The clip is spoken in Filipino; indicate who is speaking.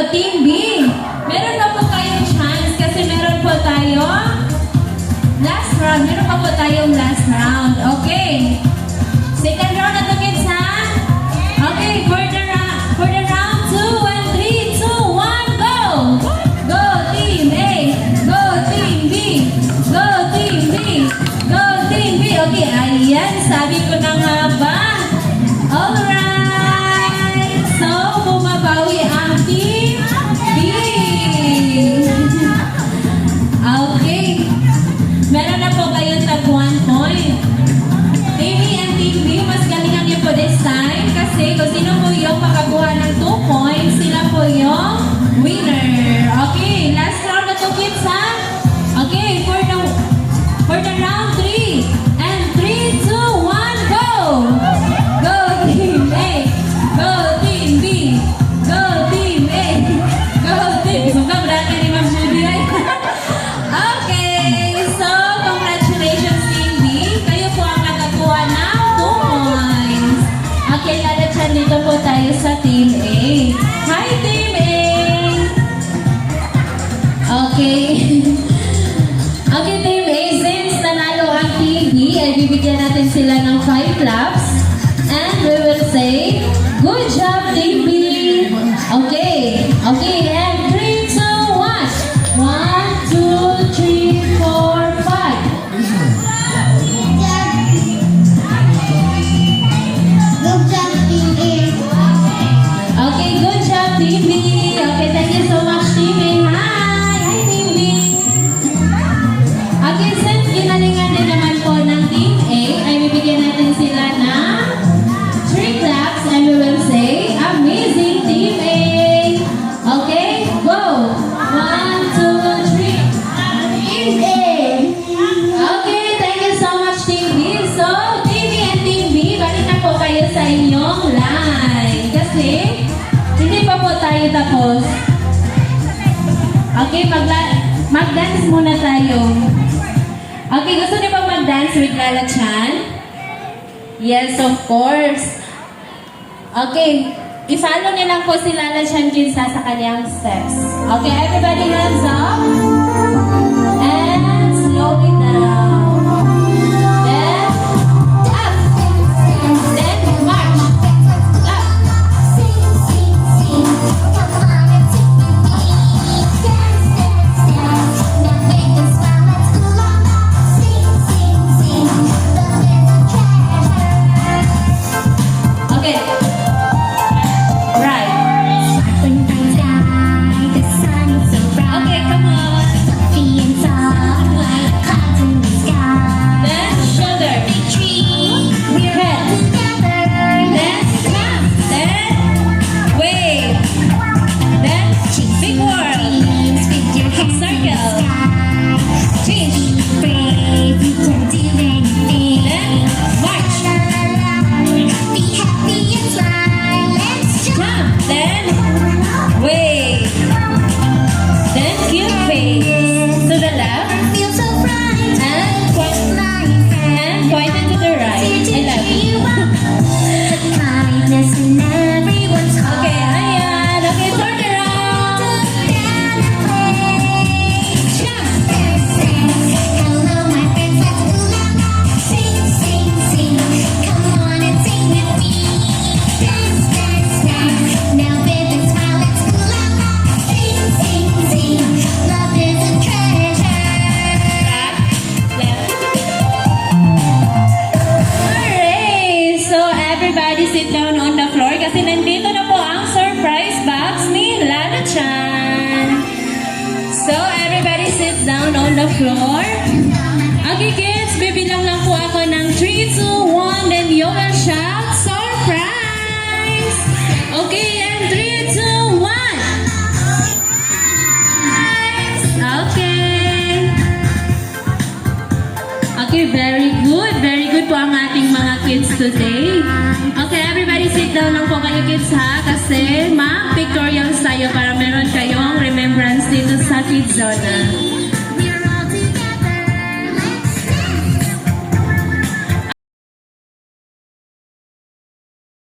Speaker 1: Team B. Meron pa po kayong chance kasi meron po tayong last round. Meron pa po tayong last round. Okay. Second round na to, kids, ha? Okay, for the round 2 and 3, 2, 1, go! Go Team A! Go Team B! Go Team B! Go Team B! Okay, ayan. Sabi ko na nga ba? Alright! So, bumabawi ang Team B! Okay. Meron na po kayong tag 1 point. Team A and Team B, mas galingan niyo po this time kasi kung sino po yung makakuha ng 2 points, sila po yung winner. Okay, last round na to, kids, ha? Okay, for the round 3 and 3, 2, 1, go! Go Team A! Go Team B! Go Team A! Go Team B! Mukhang brata ni Ma'am Judy, ay. Okay, so congratulations Team B. Kayo po ang nakakuha ng 2 points. Okay, lalatsan dito po tayo sa Team A. Hi Team A! Okay. Okay, Team A, since nanalo ang Team B, ay bibigyan natin sila ng 5 claps. And we will say, good job, Team B! Okay. Okay, and 3, 2, 1. 1, 2, 3, 4, 5.
Speaker 2: Good job, Team A.
Speaker 1: Okay, good job, Team B. Okay, thank you so much, Team A. Hi! Hi, Team B. Okay, since ginalingan din naman po ng Team A, ay bibigyan natin sila ng 3 claps and we will say, amazing Team A. Okay, go! 1, 2, 3.
Speaker 2: Team A.
Speaker 1: Okay, thank you so much, Team B. So, Team A and Team B, balik na po kayo sa inyong line. Kasi, hindi pa po tayo tapos. Okay, mag-dance muna tayo. Okay, gusto niyo ba mag-dance with Lala Chan? Yes, of course. Okay, i-follow niyo lang po si Lala Chan Jinsa sa kanyang steps. Okay, everybody hands up. And slow it down. Then, up. Then, march. Up. Okay. Right. Okay, come on. Then, shoulder. Head. Then, come. Then, wave. Then, big whirl. Circle. Twist. Then, march. Jump. Then, wave. Then, cute face. To the left. And point it to the right. I love you. Okay, ayan. Okay, turn around. Jump. Alright, so everybody sit down on the floor kasi nandito na po ang surprise box ni Lala Chan. So everybody sit down on the floor. Okay kids, bibilang lang po ako ng 3, 2, 1, then you will shout surprise. Okay, and 3, 2, 1. Okay. Okay, very good. Very good po ang ating mga kids today. Okay, everybody sit down lang po kayo kids ha. Kasi mag-pictorials tayo para meron kayong remembrance dito sa Kids Zona.